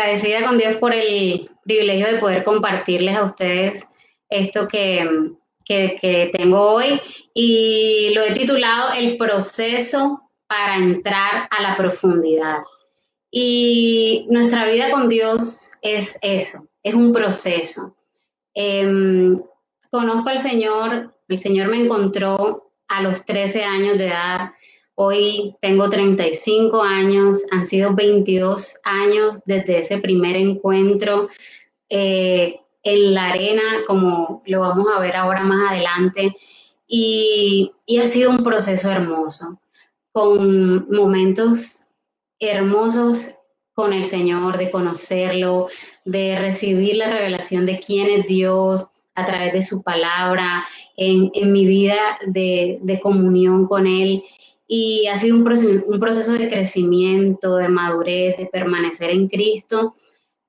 agradecida con Dios por el privilegio de poder compartirles a ustedes esto que tengo hoy y lo he titulado El proceso para entrar a la profundidad. Y nuestra vida con Dios es eso, es un proceso. Eh, Conozco al Señor, el Señor me encontró a los 13 años de edad, hoy tengo 35 años, han sido 22 años desde ese primer encuentro en la arena, como lo vamos a ver ahora más adelante, y ha sido un proceso hermoso, con momentos hermosos con el Señor, de conocerlo, de recibir la revelación de quién es Dios a través de su palabra, en mi vida de comunión con Él. Y ha sido un proceso de crecimiento, de madurez, de permanecer en Cristo,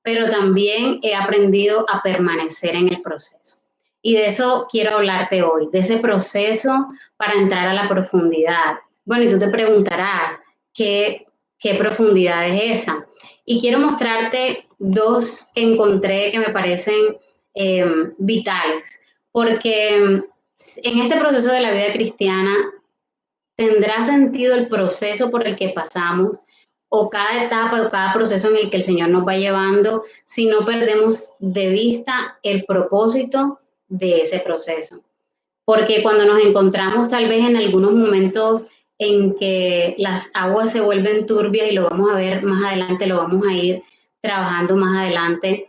pero también he aprendido a permanecer en el proceso. Y de eso quiero hablarte hoy, de ese proceso para entrar a la profundidad. Bueno, y tú te preguntarás, ¿qué profundidad es esa? Y quiero mostrarte dos que encontré que me parecen vitales, porque en este proceso de la vida cristiana tendrá sentido el proceso por el que pasamos o cada etapa o cada proceso en el que el Señor nos va llevando si no perdemos de vista el propósito de ese proceso. Porque cuando nos encontramos tal vez en algunos momentos en que las aguas se vuelven turbias y lo vamos a ver más adelante, lo vamos a ir trabajando más adelante,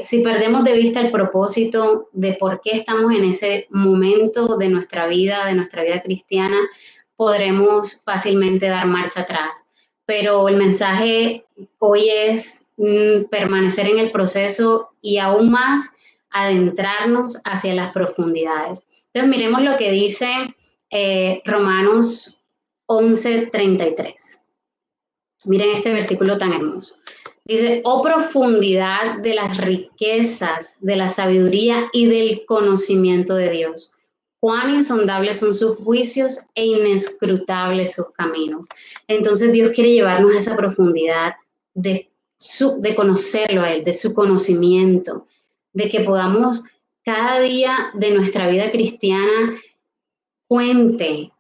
si perdemos de vista el propósito de por qué estamos en ese momento de nuestra vida cristiana, podremos fácilmente dar marcha atrás. Pero el mensaje hoy es permanecer en el proceso y aún más adentrarnos hacia las profundidades. Entonces miremos lo que dice Romanos 11:33. Miren este versículo tan hermoso. Dice, oh profundidad de las riquezas, de la sabiduría y del conocimiento de Dios. Cuán insondables son sus juicios e inescrutables sus caminos. Entonces Dios quiere llevarnos a esa profundidad de conocerlo a Él, de su conocimiento, de que podamos cada día de nuestra vida cristiana cuente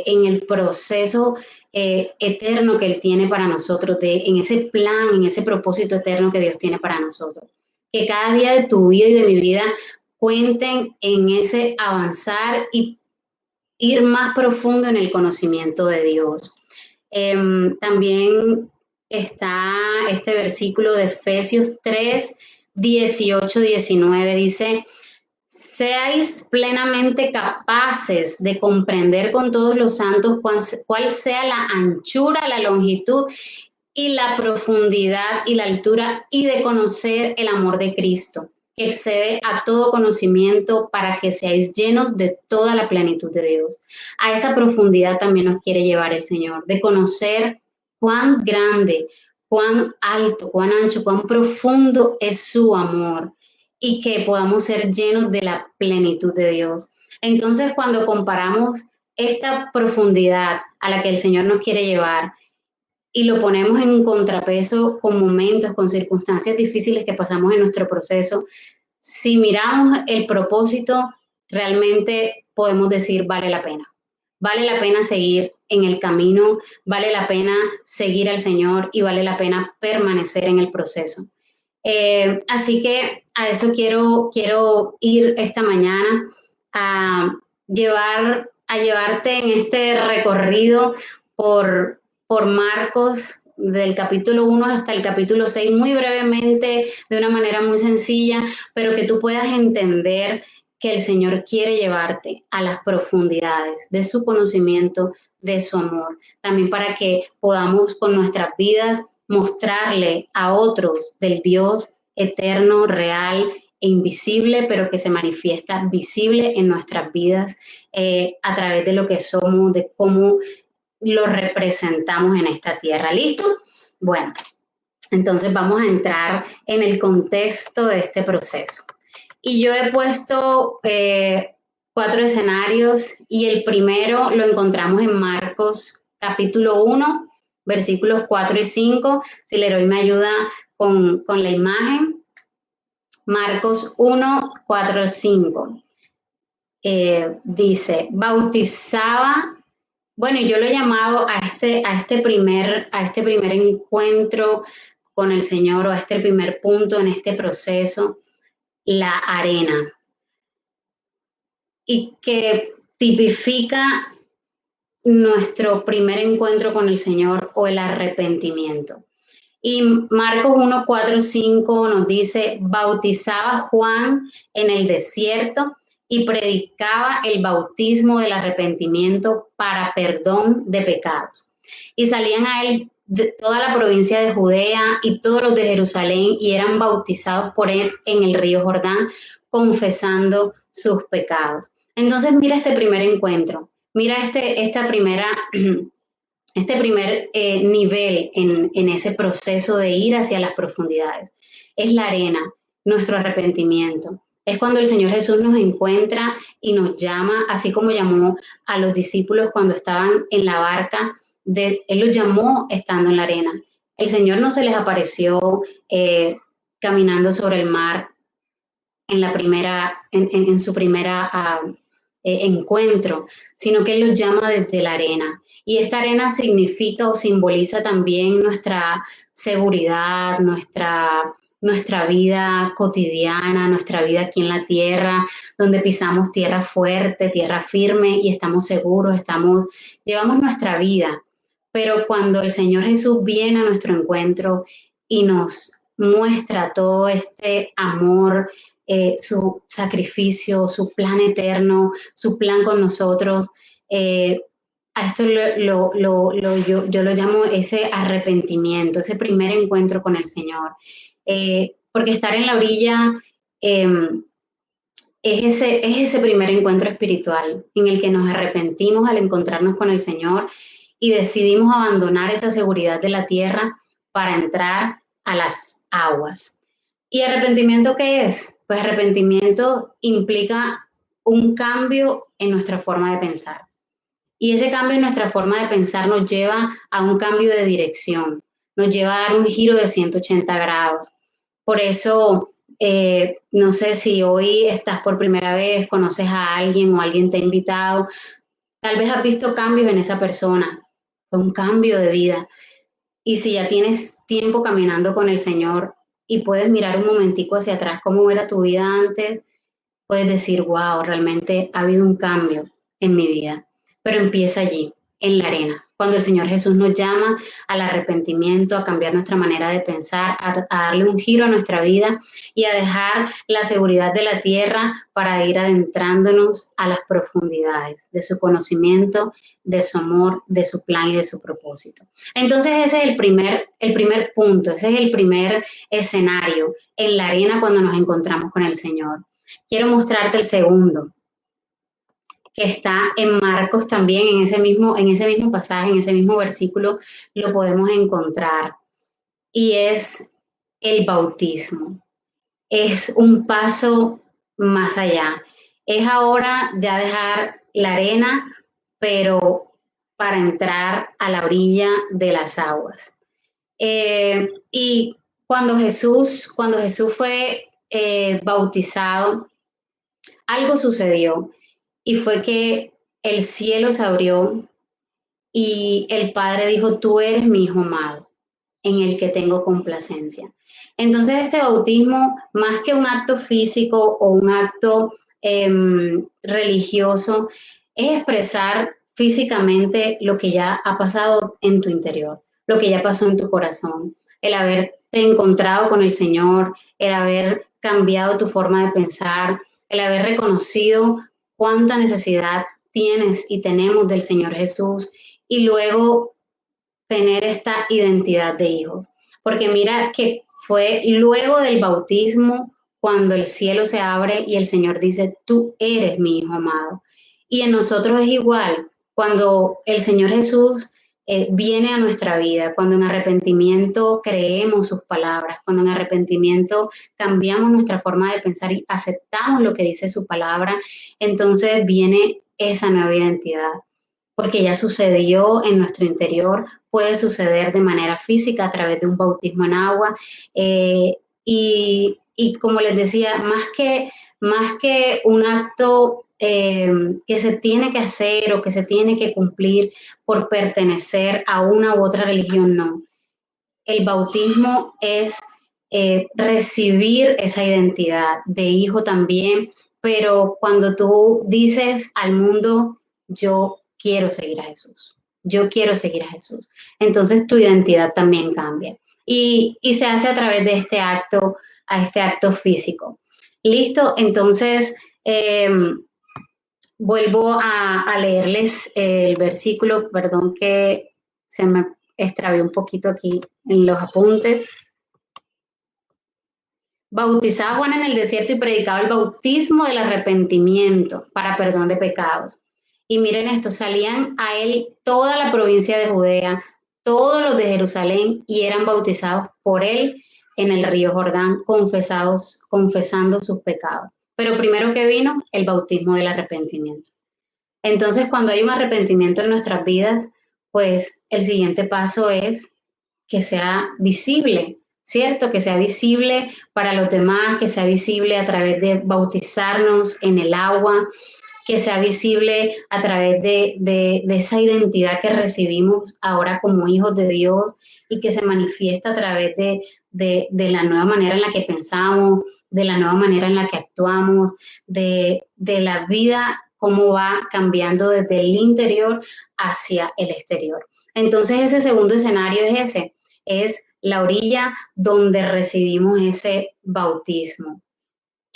en el proceso eterno que Él tiene para nosotros, en ese plan, en ese propósito eterno que Dios tiene para nosotros. Que cada día de tu vida y de mi vida cuenten en ese avanzar y ir más profundo en el conocimiento de Dios. También está este versículo de Efesios 3:18-19, dice, seáis plenamente capaces de comprender con todos los santos cuál sea la anchura, la longitud y la profundidad y la altura y de conocer el amor de Cristo, que excede a todo conocimiento para que seáis llenos de toda la plenitud de Dios. A esa profundidad también nos quiere llevar el Señor, de conocer cuán grande, cuán alto, cuán ancho, cuán profundo es su amor y que podamos ser llenos de la plenitud de Dios. Entonces, cuando comparamos esta profundidad a la que el Señor nos quiere llevar y lo ponemos en contrapeso con momentos, con circunstancias difíciles que pasamos en nuestro proceso, si miramos el propósito, realmente podemos decir vale la pena. Vale la pena seguir en el camino, vale la pena seguir al Señor y vale la pena permanecer en el proceso. Así que a eso quiero ir esta mañana a llevarte en este recorrido por Marcos del capítulo 1 hasta el capítulo 6, muy brevemente, de una manera muy sencilla, pero que tú puedas entender que el Señor quiere llevarte a las profundidades de su conocimiento, de su amor, también para que podamos con nuestras vidas mostrarle a otros del Dios eterno, real e invisible, pero que se manifiesta visible en nuestras vidas a través de lo que somos, de cómo lo representamos en esta tierra. ¿Listo? Bueno, entonces vamos a entrar en el contexto de este proceso. Y yo he puesto 4 escenarios y el primero lo encontramos en Marcos capítulo 1, versículos 4 y 5. Si Leroy me ayuda con la imagen. Marcos 1, 4 al 5. Dice, bautizaba, bueno, yo lo he llamado a este primer encuentro con el Señor, o a este primer punto en este proceso, la arena, y que tipifica nuestro primer encuentro con el Señor o el arrepentimiento. Y Marcos 1, 4, 5 nos dice, bautizaba Juan en el desierto y predicaba el bautismo del arrepentimiento para perdón de pecados. Y salían a él de toda la provincia de Judea y todos los de Jerusalén y eran bautizados por él en el río Jordán, confesando sus pecados. Entonces mira este primer encuentro, mira este primer nivel en ese proceso de ir hacia las profundidades. Es la arena, nuestro arrepentimiento. Es cuando el Señor Jesús nos encuentra y nos llama, así como llamó a los discípulos cuando estaban en la barca, Él los llamó estando en la arena. El Señor no se les apareció caminando sobre el mar en su primera encuentro, sino que Él los llama desde la arena. Y esta arena significa o simboliza también nuestra seguridad, nuestra vida cotidiana, nuestra vida aquí en la tierra, donde pisamos tierra fuerte, tierra firme y estamos seguros, llevamos nuestra vida. Pero cuando el Señor Jesús viene a nuestro encuentro y nos muestra todo este amor, su sacrificio, su plan eterno, su plan con nosotros, a esto yo lo llamo ese arrepentimiento, ese primer encuentro con el Señor. Porque estar en la orilla es ese primer encuentro espiritual en el que nos arrepentimos al encontrarnos con el Señor y decidimos abandonar esa seguridad de la tierra para entrar a las aguas. ¿Y arrepentimiento qué es? Pues arrepentimiento implica un cambio en nuestra forma de pensar. Y ese cambio en nuestra forma de pensar nos lleva a un cambio de dirección, nos lleva a dar un giro de 180 grados. Por eso, no sé si hoy estás por primera vez, conoces a alguien o alguien te ha invitado, tal vez has visto cambios en esa persona, un cambio de vida. Y si ya tienes tiempo caminando con el Señor y puedes mirar un momentico hacia atrás cómo era tu vida antes, puedes decir, wow, realmente ha habido un cambio en mi vida. Pero empieza allí, en la arena, cuando el Señor Jesús nos llama al arrepentimiento, a cambiar nuestra manera de pensar, a darle un giro a nuestra vida y a dejar la seguridad de la tierra para ir adentrándonos a las profundidades de su conocimiento, de su amor, de su plan y de su propósito. Entonces ese es el primer punto, ese es el primer escenario, en la arena cuando nos encontramos con el Señor. Quiero mostrarte el segundo, que está en Marcos también, en ese mismo pasaje, en ese mismo versículo, lo podemos encontrar. Y es el bautismo. Es un paso más allá. Es ahora ya dejar la arena, pero para entrar a la orilla de las aguas. Y cuando Jesús fue bautizado, algo sucedió. Y fue que el cielo se abrió y el Padre dijo, tú eres mi Hijo amado, en el que tengo complacencia. Entonces este bautismo, más que un acto físico o un acto religioso, es expresar físicamente lo que ya ha pasado en tu interior, lo que ya pasó en tu corazón, el haberte encontrado con el Señor, el haber cambiado tu forma de pensar, el haber reconocido cuánta necesidad tienes y tenemos del Señor Jesús y luego tener esta identidad de hijos. Porque mira que fue luego del bautismo cuando el cielo se abre y el Señor dice, tú eres mi Hijo amado. Y en nosotros es igual, cuando el Señor Jesús viene a nuestra vida, cuando en arrepentimiento creemos sus palabras, cuando en arrepentimiento cambiamos nuestra forma de pensar y aceptamos lo que dice su palabra, entonces viene esa nueva identidad, porque ya sucedió en nuestro interior, puede suceder de manera física a través de un bautismo en agua. Y como les decía, más que un acto que se tiene que hacer o que se tiene que cumplir por pertenecer a una u otra religión, no. El bautismo es recibir esa identidad de hijo también, pero cuando tú dices al mundo, yo quiero seguir a Jesús, yo quiero seguir a Jesús, entonces tu identidad también cambia. Y se hace a través de a este acto físico. Listo, entonces vuelvo a leerles el versículo, perdón que se me extravió un poquito aquí en los apuntes. Bautizaba Juan en el desierto y predicaba el bautismo del arrepentimiento para perdón de pecados. Y miren esto, salían a él toda la provincia de Judea, todos los de Jerusalén, y eran bautizados por él en el río Jordán, confesando sus pecados. Pero primero que vino, el bautismo del arrepentimiento. Entonces, cuando hay un arrepentimiento en nuestras vidas, pues el siguiente paso es que sea visible, ¿cierto? Que sea visible para los demás, que sea visible a través de bautizarnos en el agua, que sea visible a través de esa identidad que recibimos ahora como hijos de Dios y que se manifiesta a través de la nueva manera en la que pensamos, de la nueva manera en la que actuamos, de la vida, cómo va cambiando desde el interior hacia el exterior. Entonces ese segundo escenario es ese, es la orilla donde recibimos ese bautismo.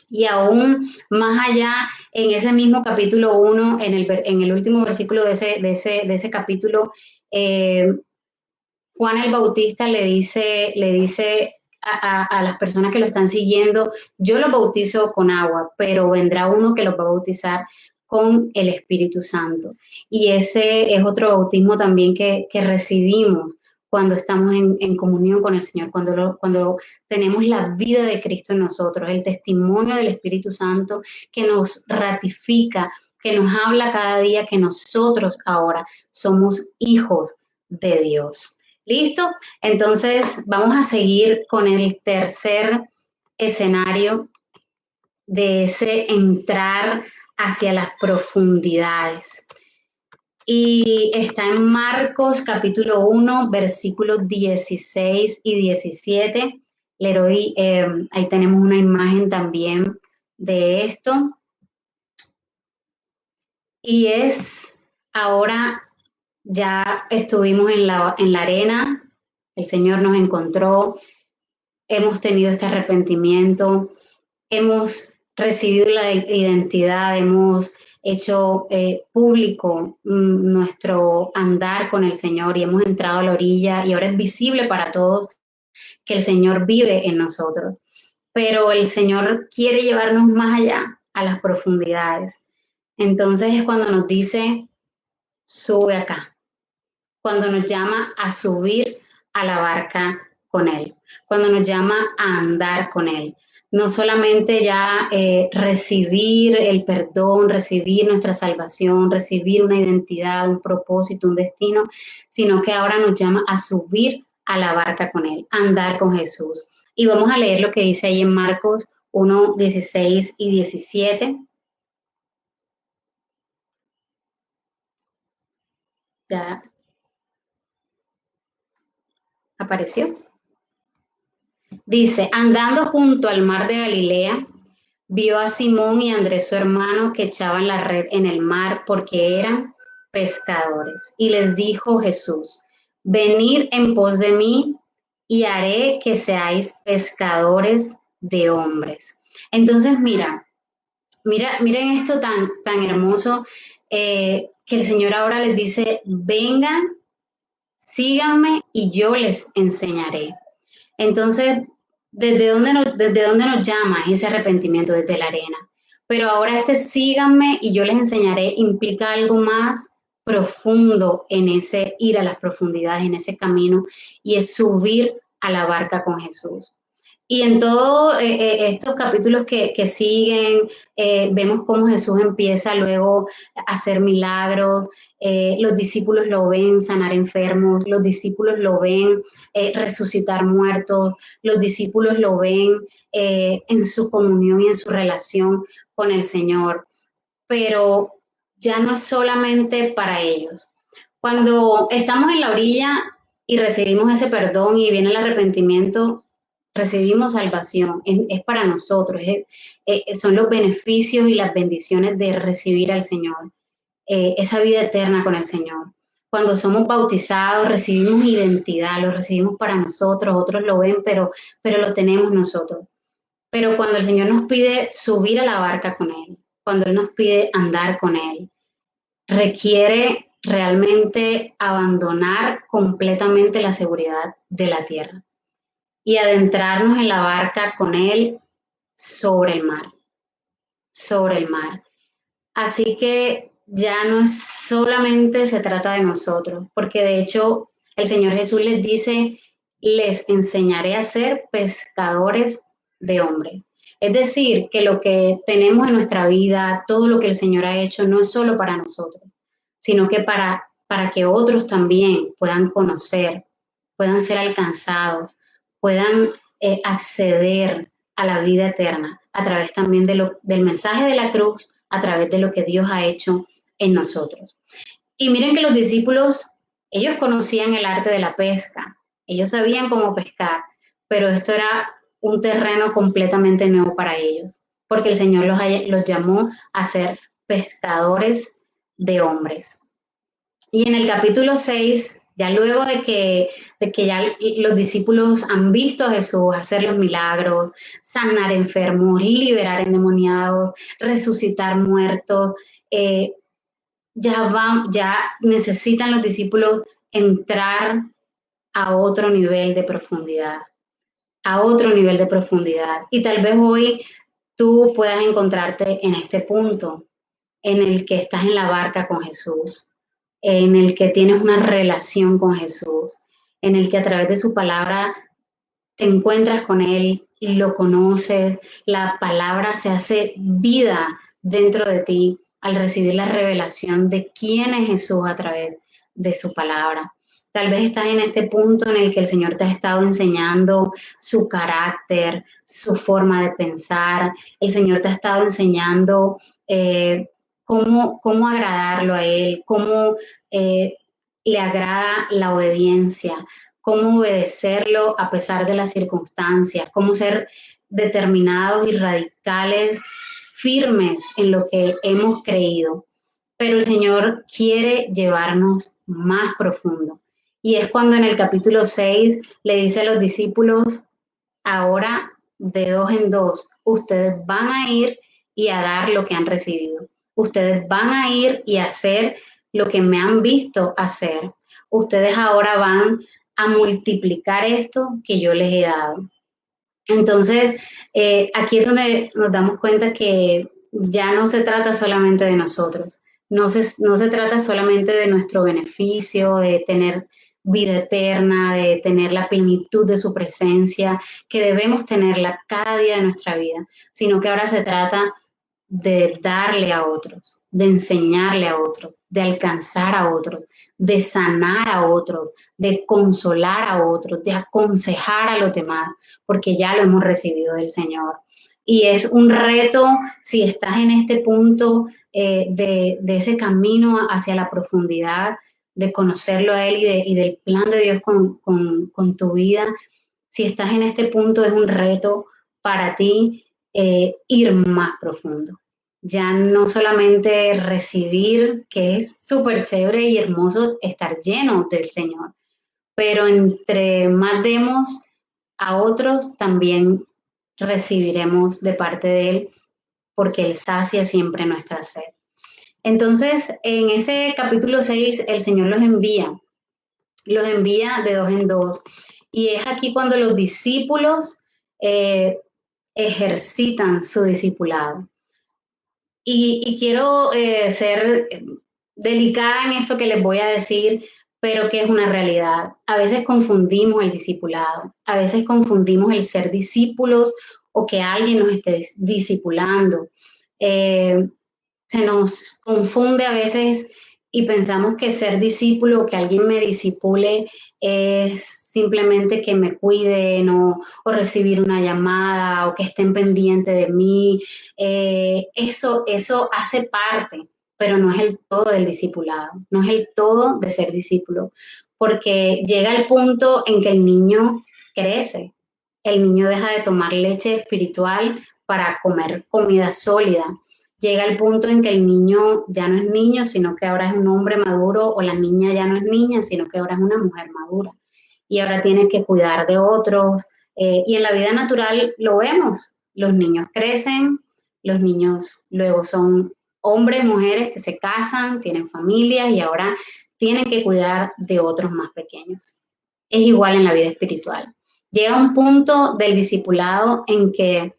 Y aún más allá, en ese mismo capítulo 1, en el último versículo de ese capítulo, Juan el Bautista le dice a las personas que lo están siguiendo, yo los bautizo con agua, pero vendrá uno que los va a bautizar con el Espíritu Santo. Y ese es otro bautismo también que recibimos cuando estamos en comunión con el Señor, cuando tenemos la vida de Cristo en nosotros, el testimonio del Espíritu Santo que nos ratifica, que nos habla cada día que nosotros ahora somos hijos de Dios. ¿Listo? Entonces vamos a seguir con el tercer escenario de ese entrar hacia las profundidades. Y está en Marcos capítulo 1, versículos 16 y 17. Leroy, ahí tenemos una imagen también de esto. Y es ahora, ya estuvimos en la arena, el Señor nos encontró, hemos tenido este arrepentimiento, hemos recibido la identidad, hemos hecho público nuestro andar con el Señor y hemos entrado a la orilla y ahora es visible para todos que el Señor vive en nosotros. Pero el Señor quiere llevarnos más allá, a las profundidades. Entonces es cuando nos dice, sube acá. Cuando nos llama a subir a la barca con Él. Cuando nos llama a andar con Él. No solamente ya recibir el perdón, recibir nuestra salvación, recibir una identidad, un propósito, un destino, sino que ahora nos llama a subir a la barca con Él, a andar con Jesús. Y vamos a leer lo que dice ahí en Marcos 1, 16 y 17. Ya apareció. Dice, andando junto al mar de Galilea, vio a Simón y a Andrés su hermano que echaban la red en el mar porque eran pescadores. Y les dijo Jesús, venid en pos de mí y haré que seáis pescadores de hombres. Entonces, miren esto tan hermoso que el Señor ahora les dice, vengan, síganme y yo les enseñaré. Entonces, ¿desde dónde nos llama ese arrepentimiento? Desde la arena. Pero ahora síganme y yo les enseñaré implica algo más profundo en ese ir a las profundidades, en ese camino, y es subir a la barca con Jesús. Y en todos estos capítulos que siguen, vemos cómo Jesús empieza luego a hacer milagros, los discípulos lo ven sanar enfermos, los discípulos lo ven resucitar muertos, los discípulos lo ven en su comunión y en su relación con el Señor, pero ya no es solamente para ellos. Cuando estamos en la orilla y recibimos ese perdón y viene el arrepentimiento, recibimos salvación, es para nosotros, son los beneficios y las bendiciones de recibir al Señor, esa vida eterna con el Señor. Cuando somos bautizados recibimos identidad, lo recibimos para nosotros, otros lo ven, pero lo tenemos nosotros. Pero cuando el Señor nos pide subir a la barca con Él, cuando Él nos pide andar con Él, requiere realmente abandonar completamente la seguridad de la tierra y adentrarnos en la barca con Él sobre el mar, sobre el mar. Así que ya no es solamente se trata de nosotros, porque de hecho el Señor Jesús les dice, les enseñaré a ser pescadores de hombres. Es decir, que lo que tenemos en nuestra vida, todo lo que el Señor ha hecho, no es solo para nosotros, sino que para que otros también puedan conocer, puedan ser alcanzados, puedan acceder a la vida eterna a través también del mensaje de la cruz, a través de lo que Dios ha hecho en nosotros. Y miren que los discípulos, ellos conocían el arte de la pesca, ellos sabían cómo pescar, pero esto era un terreno completamente nuevo para ellos, porque el Señor los llamó a ser pescadores de hombres. Y en el capítulo 6, ya luego de que ya los discípulos han visto a Jesús hacer los milagros, sanar enfermos, liberar endemoniados, resucitar muertos, eh, ya necesitan los discípulos entrar a otro nivel de profundidad, a otro nivel de profundidad. Y tal vez hoy tú puedas encontrarte en este punto en el que estás en la barca con Jesús, en el que tienes una relación con Jesús, en el que a través de su palabra te encuentras con Él y lo conoces, la palabra se hace vida dentro de ti al recibir la revelación de quién es Jesús a través de su palabra. Tal vez estás en este punto en el que el Señor te ha estado enseñando su carácter, su forma de pensar. El Señor te ha estado enseñando cómo agradarlo a Él, cómo le agrada la obediencia, cómo obedecerlo a pesar de las circunstancias, cómo ser determinados y radicales, firmes en lo que hemos creído. Pero el Señor quiere llevarnos más profundo. Y es cuando en el capítulo 6 le dice a los discípulos, ahora de dos en dos, ustedes van a ir y a dar lo que han recibido. Ustedes van a ir y a hacer lo que me han visto hacer. Ustedes ahora van a multiplicar esto que yo les he dado. Entonces, aquí es donde nos damos cuenta que ya no se trata solamente de nosotros, no se trata solamente de nuestro beneficio, de tener vida eterna, de tener la plenitud de su presencia, que debemos tenerla cada día de nuestra vida, sino que ahora se trata de darle a otros, de enseñarle a otros, de alcanzar a otros, de sanar a otros, de consolar a otros, de aconsejar a los demás, porque ya lo hemos recibido del Señor. Y es un reto si estás en este punto de ese camino hacia la profundidad, de conocerlo a Él y del plan de Dios con tu vida. Si estás en este punto es un reto para ti ir más profundo. Ya no solamente recibir, que es súper chévere y hermoso estar lleno del Señor, pero entre más demos a otros, también recibiremos de parte de Él, porque Él sacia siempre nuestra sed. Entonces, en ese capítulo 6, el Señor los envía de dos en dos. Y es aquí cuando los discípulos ejercitan su discipulado. Y quiero ser delicada en esto que les voy a decir, pero que es una realidad. A veces confundimos el discipulado, a veces confundimos el ser discípulos o que alguien nos esté discipulando. Eh, Se nos confunde a veces y pensamos que ser discípulo o que alguien me disipule es simplemente que me cuiden o recibir una llamada o que estén pendientes de mí. Eso hace parte, pero no es el todo del discipulado, no es el todo de ser discípulo, porque llega el punto en que el niño crece, el niño deja de tomar leche espiritual para comer comida sólida. Llega el punto en que el niño ya no es niño, sino que ahora es un hombre maduro, o la niña ya no es niña, sino que ahora es una mujer madura. Y ahora tiene que cuidar de otros. Y en la vida natural lo vemos. Los niños crecen, los niños luego son hombres, mujeres que se casan, tienen familias y ahora tienen que cuidar de otros más pequeños. Es igual en la vida espiritual. Llega un punto del discipulado en que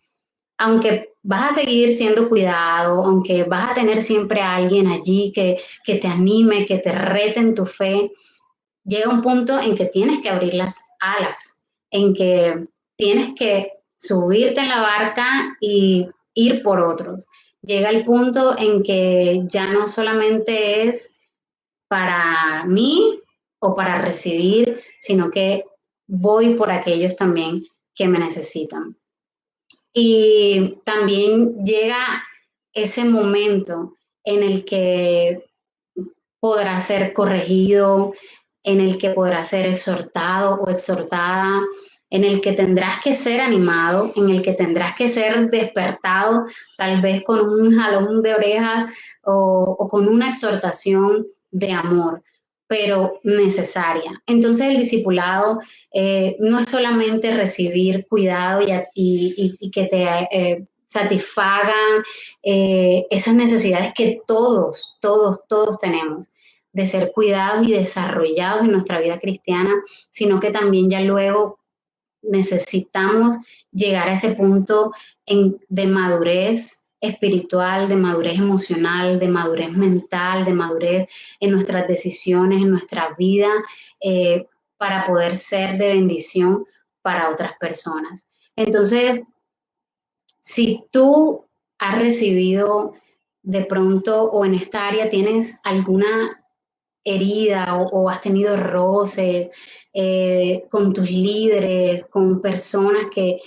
aunque vas a seguir siendo cuidado, aunque vas a tener siempre a alguien allí que te anime, que te rete en tu fe, llega un punto en que tienes que abrir las alas, en que tienes que subirte en la barca y ir por otros. Llega el punto en que ya no solamente es para mí o para recibir, sino que voy por aquellos también que me necesitan. Y también llega ese momento en el que podrá ser corregido, en el que podrá ser exhortado o exhortada, en el que tendrás que ser animado, en el que tendrás que ser despertado, tal vez con un jalón de orejas o con una exhortación de amor, pero necesaria. Entonces el discipulado no es solamente recibir cuidado y que te satisfagan esas necesidades que todos tenemos de ser cuidados y desarrollados en nuestra vida cristiana, sino que también ya luego necesitamos llegar a ese punto de madurez espiritual, de madurez emocional, de madurez mental, de madurez en nuestras decisiones, en nuestra vida, para poder ser de bendición para otras personas. Entonces, si tú has recibido de pronto o en esta área tienes alguna herida o has tenido roces con tus líderes, con personas que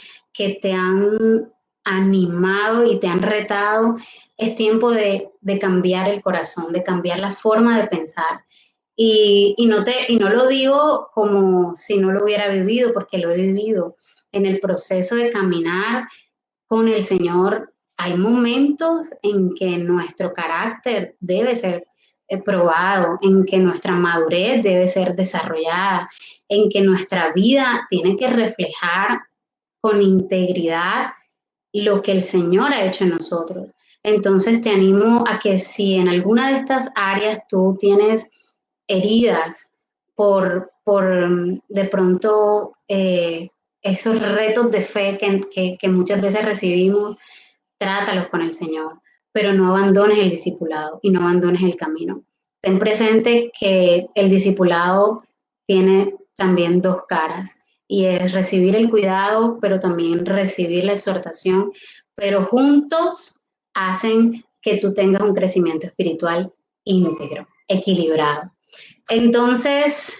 te han animado y te han retado, es tiempo de cambiar el corazón, de cambiar la forma de pensar. Y no lo digo como si no lo hubiera vivido, porque lo he vivido en el proceso de caminar con el Señor. Hay momentos en que nuestro carácter debe ser probado, en que nuestra madurez debe ser desarrollada, en que nuestra vida tiene que reflejar con integridad lo que el Señor ha hecho en nosotros. Entonces te animo a que si en alguna de estas áreas tú tienes heridas por de pronto esos retos de fe que muchas veces recibimos, trátalos con el Señor, pero no abandones el discipulado y no abandones el camino. Ten presente que el discipulado tiene también dos caras y es recibir el cuidado, pero también recibir la exhortación, pero juntos hacen que tú tengas un crecimiento espiritual íntegro, equilibrado. Entonces,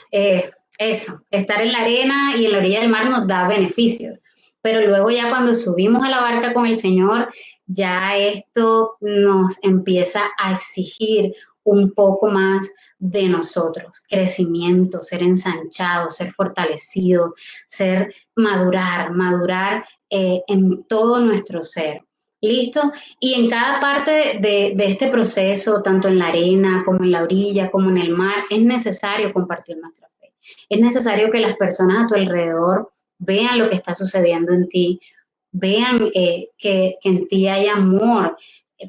eso, estar en la arena y en la orilla del mar nos da beneficios, pero luego ya cuando subimos a la barca con el Señor, ya esto nos empieza a exigir un poco más de nosotros, crecimiento, ser ensanchado, ser fortalecido, ser madurar en todo nuestro ser. ¿Listo? Y en cada parte de este proceso, tanto en la arena como en la orilla, como en el mar, es necesario compartir nuestra fe. Es necesario que las personas a tu alrededor vean lo que está sucediendo en ti, vean que en ti hay amor,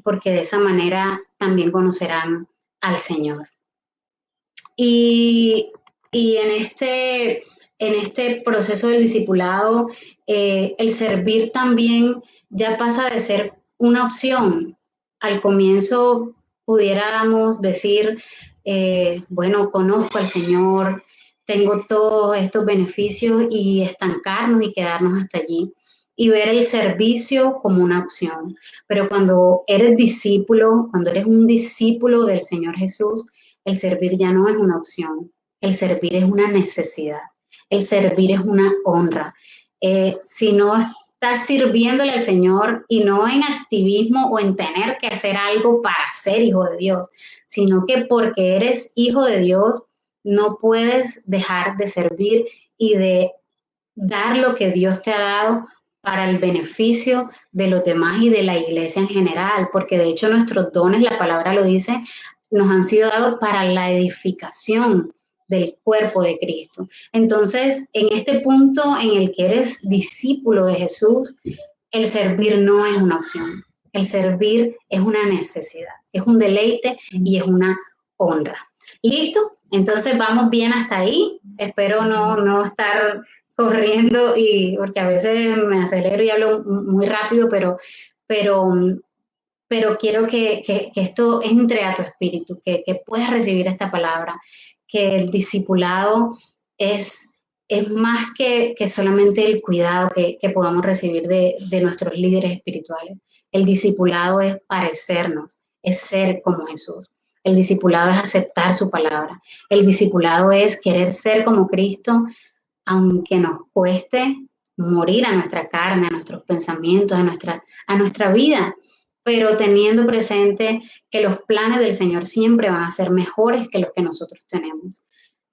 porque de esa manera también conocerán al Señor. Y, y en este proceso del discipulado, el servir también ya pasa de ser una opción. Al comienzo pudiéramos decir, bueno, conozco al Señor, tengo todos estos beneficios y estancarnos y quedarnos hasta allí y ver el servicio como una opción. Pero cuando eres discípulo, cuando eres un discípulo del Señor Jesús, el servir ya no es una opción, el servir es una necesidad, el servir es una honra. Si no estás sirviéndole al Señor y no en activismo o en tener que hacer algo para ser hijo de Dios, sino que porque eres hijo de Dios, no puedes dejar de servir y de dar lo que Dios te ha dado para el beneficio de los demás y de la iglesia en general, porque de hecho nuestros dones, la palabra lo dice, nos han sido dados para la edificación del cuerpo de Cristo. Entonces, en este punto en el que eres discípulo de Jesús, el servir no es una opción, el servir es una necesidad, es un deleite y es una honra. ¿Listo? Entonces vamos bien hasta ahí. Espero no estar corriendo y porque a veces me acelero y hablo muy rápido, pero, pero quiero que esto entre a tu espíritu, que puedas recibir esta palabra, que el discipulado es más que solamente el cuidado que podamos recibir de nuestros líderes espirituales. El discipulado es parecernos, es ser como Jesús. El discipulado es aceptar su palabra. El discipulado es querer ser como Cristo, aunque nos cueste morir a nuestra carne, a nuestros pensamientos, a nuestra vida, pero teniendo presente que los planes del Señor siempre van a ser mejores que los que nosotros tenemos.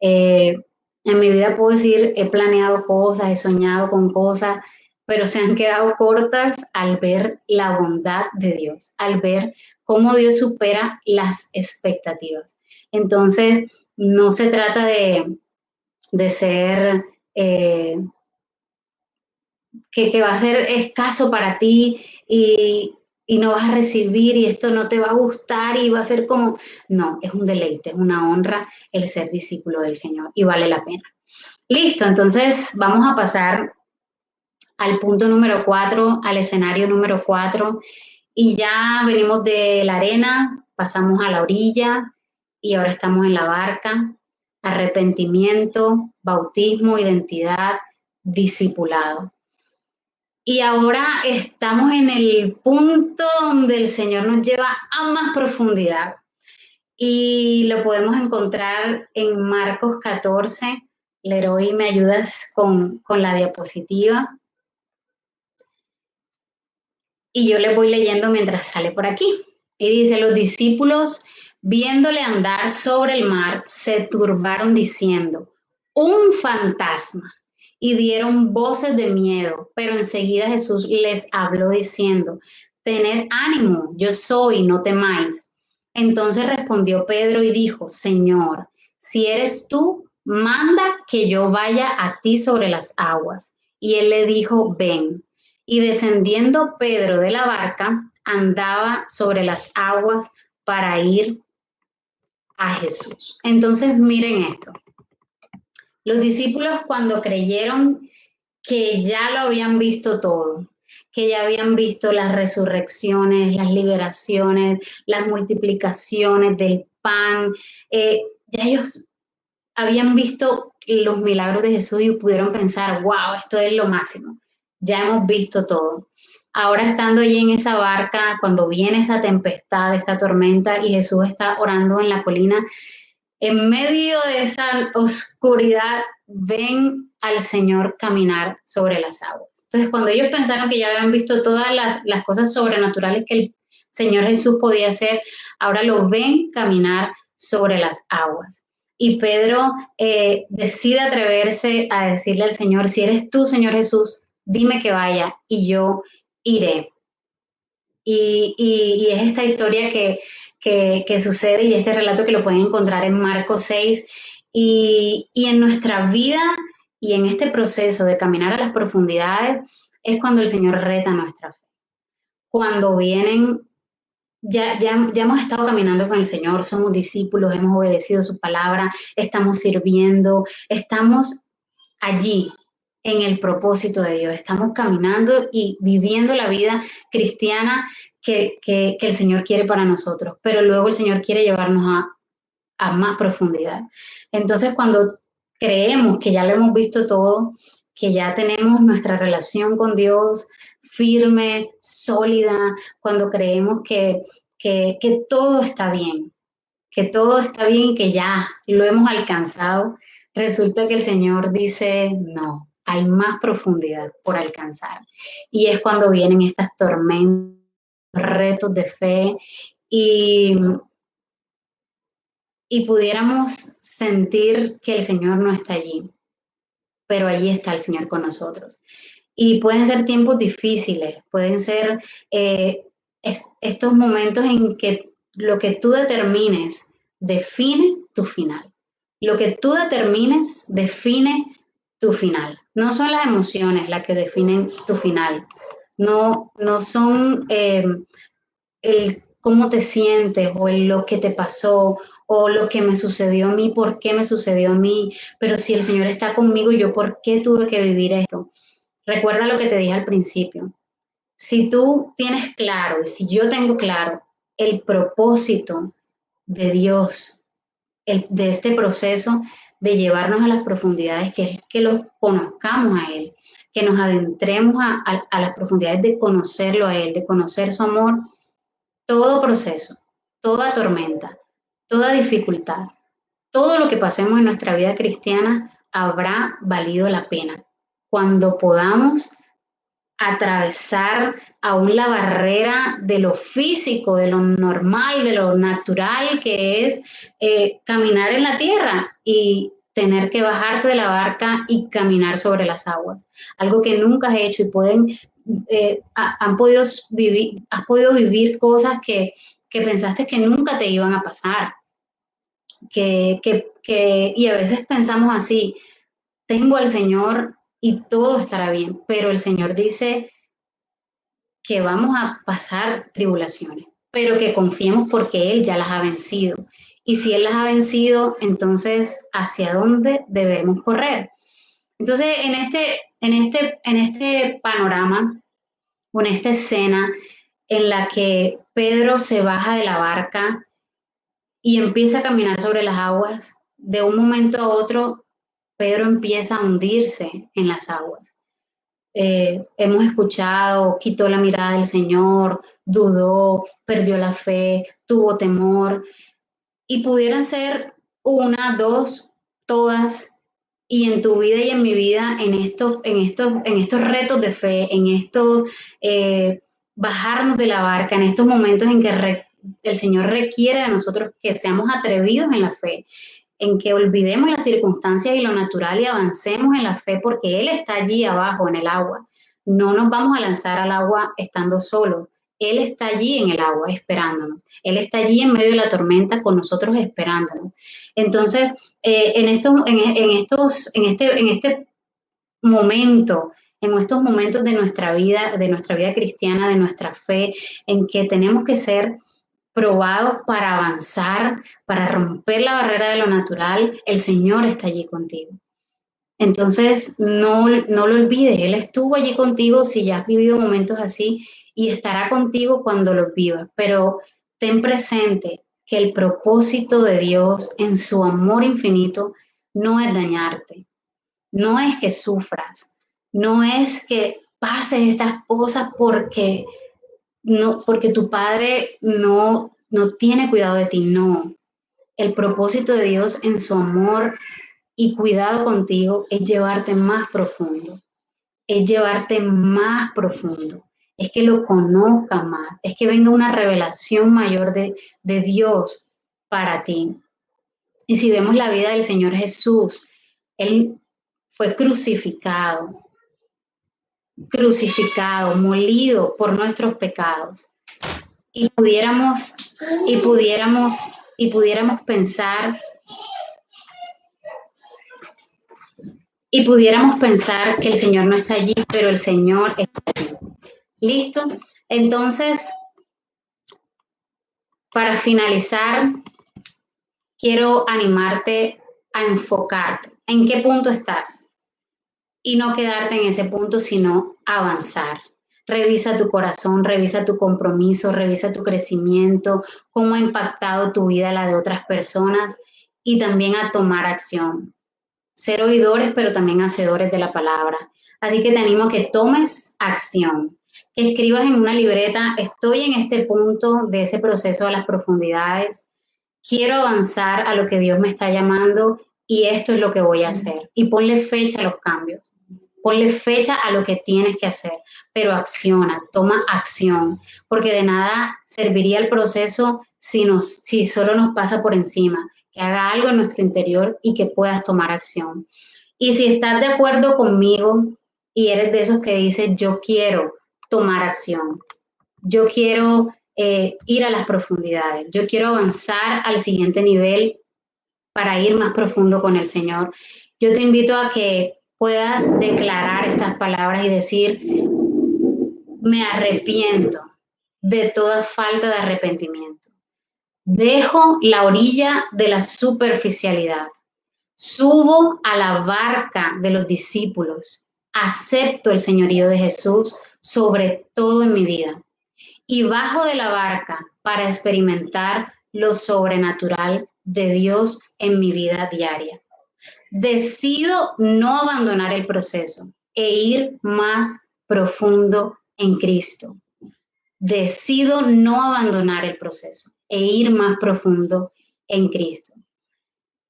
En mi vida puedo decir, he planeado cosas, he soñado con cosas, pero se han quedado cortas al ver la bondad de Dios, al ver cómo Dios supera las expectativas. Entonces, no se trata de ser que va a ser escaso para ti y no vas a recibir y esto no te va a gustar y va a ser como, no, es un deleite, es una honra el ser discípulo del Señor y vale la pena. Listo, entonces vamos a pasar al punto número 4, al escenario número 4 y ya venimos de la arena, pasamos a la orilla y ahora estamos en la barca, arrepentimiento, bautismo, identidad, discipulado. Y ahora estamos en el punto donde el Señor nos lleva a más profundidad y lo podemos encontrar en Marcos 14. Leroy, ¿me ayudas con la diapositiva? Y yo le voy leyendo mientras sale por aquí. Y dice, los discípulos, viéndole andar sobre el mar, se turbaron diciendo, un fantasma. Y dieron voces de miedo, pero enseguida Jesús les habló diciendo, tened ánimo, yo soy, no temáis. Entonces respondió Pedro y dijo, Señor, si eres tú, manda que yo vaya a ti sobre las aguas. Y él le dijo, ven. Y descendiendo Pedro de la barca, andaba sobre las aguas para ir a Jesús. Entonces miren esto. Los discípulos cuando creyeron que ya lo habían visto todo, que ya habían visto las resurrecciones, las liberaciones, las multiplicaciones del pan, ya ellos habían visto los milagros de Jesús y pudieron pensar, wow, esto es lo máximo, ya hemos visto todo. Ahora estando allí en esa barca, cuando viene esta tempestad, esta tormenta y Jesús está orando en la colina, en medio de esa oscuridad ven al Señor caminar sobre las aguas. Entonces, cuando ellos pensaron que ya habían visto todas las cosas sobrenaturales que el Señor Jesús podía hacer, ahora lo ven caminar sobre las aguas. Y Pedro decide atreverse a decirle al Señor, si eres tú, Señor Jesús, dime que vaya y yo iré. Y es esta historia que sucede y este relato que lo pueden encontrar en Marcos 6 y en nuestra vida y en este proceso de caminar a las profundidades es cuando el Señor reta nuestra fe. Cuando vienen, ya hemos estado caminando con el Señor, somos discípulos, hemos obedecido su palabra, estamos sirviendo, estamos allí en el propósito de Dios. Estamos caminando y viviendo la vida cristiana que el Señor quiere para nosotros, pero luego el Señor quiere llevarnos a más profundidad. Entonces, cuando creemos que ya lo hemos visto todo, que ya tenemos nuestra relación con Dios firme, sólida, cuando creemos que todo está bien, que todo está bien y que ya lo hemos alcanzado, resulta que el Señor dice, no, hay más profundidad por alcanzar. Y es cuando vienen estas tormentas, retos de fe y, y pudiéramos sentir que el Señor no está allí, pero allí está el Señor con nosotros. Y pueden ser tiempos difíciles, pueden ser estos momentos en que lo que tú determines define tu final. Lo que tú determines define tu final. No son las emociones las que definen tu final. No son el cómo te sientes o lo que te pasó o lo que me sucedió a mí, por qué me sucedió a mí, pero si el Señor está conmigo, yo por qué tuve que vivir esto. Recuerda lo que te dije al principio. Si tú tienes claro y si yo tengo claro el propósito de Dios, de este proceso de llevarnos a las profundidades, que es que lo conozcamos a Él, que nos adentremos a las profundidades de conocerlo a Él, de conocer su amor, todo proceso, toda tormenta, toda dificultad, todo lo que pasemos en nuestra vida cristiana habrá valido la pena cuando podamos atravesar aún la barrera de lo físico, de lo normal, de lo natural que es caminar en la tierra y tener que bajarte de la barca y caminar sobre las aguas, algo que nunca has hecho y has podido vivir cosas que pensaste que nunca te iban a pasar, y a veces pensamos así, tengo al Señor y todo estará bien, pero el Señor dice que vamos a pasar tribulaciones, pero que confiemos porque Él ya las ha vencido. Y si Él las ha vencido, entonces, ¿hacia dónde debemos correr? Entonces, en este panorama, o en esta escena en la que Pedro se baja de la barca y empieza a caminar sobre las aguas, de un momento a otro, Pedro empieza a hundirse en las aguas. Hemos escuchado, quitó la mirada del Señor, dudó, perdió la fe, tuvo temor, y pudieran ser una, dos, todas, y en tu vida y en mi vida, en estos retos de fe, en estos bajarnos de la barca, en estos momentos en que el Señor requiere de nosotros que seamos atrevidos en la fe, en que olvidemos las circunstancias y lo natural y avancemos en la fe porque Él está allí abajo en el agua. No nos vamos a lanzar al agua estando solos. Él está allí en el agua esperándonos. Él está allí en medio de la tormenta con nosotros esperándonos. Entonces, en este momento, en estos momentos de nuestra vida cristiana, de nuestra fe, en que tenemos que ser probados para avanzar, para romper la barrera de lo natural, el Señor está allí contigo. Entonces, no lo olvides, Él estuvo allí contigo si ya has vivido momentos así y estará contigo cuando los vivas, pero ten presente que el propósito de Dios en su amor infinito no es dañarte, no es que sufras, no es que pases estas cosas porque tu padre no tiene cuidado de ti, no. El propósito de Dios en su amor y cuidado contigo es llevarte más profundo, es llevarte más profundo, es que lo conozca más, es que venga una revelación mayor de Dios para ti. Y si vemos la vida del Señor Jesús, Él fue crucificado, molido por nuestros pecados. Y pudiéramos, y pudiéramos, y pudiéramos pensar que el Señor no está allí, pero el Señor está allí. ¿Listo? Entonces, para finalizar, quiero animarte a enfocarte. ¿En qué punto estás? y no quedarte en ese punto, sino avanzar. Revisa tu corazón, revisa tu compromiso, revisa tu crecimiento, cómo ha impactado tu vida la de otras personas y también a tomar acción. Ser oidores, pero también hacedores de la palabra. Así que te animo a que tomes acción, que escribas en una libreta, estoy en este punto de ese proceso a las profundidades, quiero avanzar a lo que Dios me está llamando y esto es lo que voy a hacer. Y ponle fecha a los cambios, ponle fecha a lo que tienes que hacer, pero acciona, toma acción, porque de nada serviría el proceso si solo nos pasa por encima, que haga algo en nuestro interior y que puedas tomar acción. Y si estás de acuerdo conmigo y eres de esos que dices, yo quiero tomar acción, yo quiero ir a las profundidades, yo quiero avanzar al siguiente nivel para ir más profundo con el Señor. Yo te invito a que puedas declarar estas palabras y decir, me arrepiento de toda falta de arrepentimiento. Dejo la orilla de la superficialidad. Subo a la barca de los discípulos. Acepto el señorío de Jesús sobre todo en mi vida. Y bajo de la barca para experimentar lo sobrenatural de Dios en mi vida diaria. Decido no abandonar el proceso e ir más profundo en Cristo. Decido no abandonar el proceso e ir más profundo en Cristo.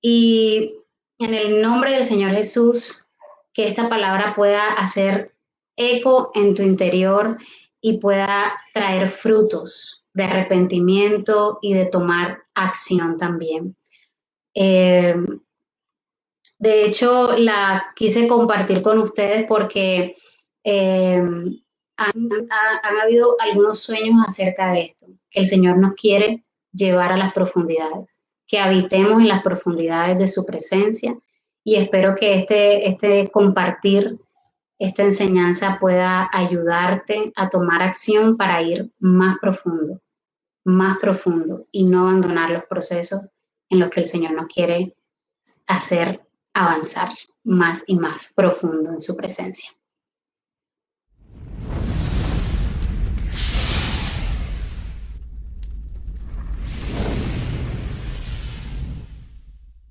Y en el nombre del Señor Jesús, que esta palabra pueda hacer eco en tu interior y pueda traer frutos de arrepentimiento y de tomar acción también. De hecho, la quise compartir con ustedes porque han habido algunos sueños acerca de esto, que el Señor nos quiere llevar a las profundidades, que habitemos en las profundidades de su presencia y espero que este compartir, esta enseñanza pueda ayudarte a tomar acción para ir más profundo y no abandonar los procesos en los que el Señor nos quiere hacer avanzar más y más profundo en su presencia.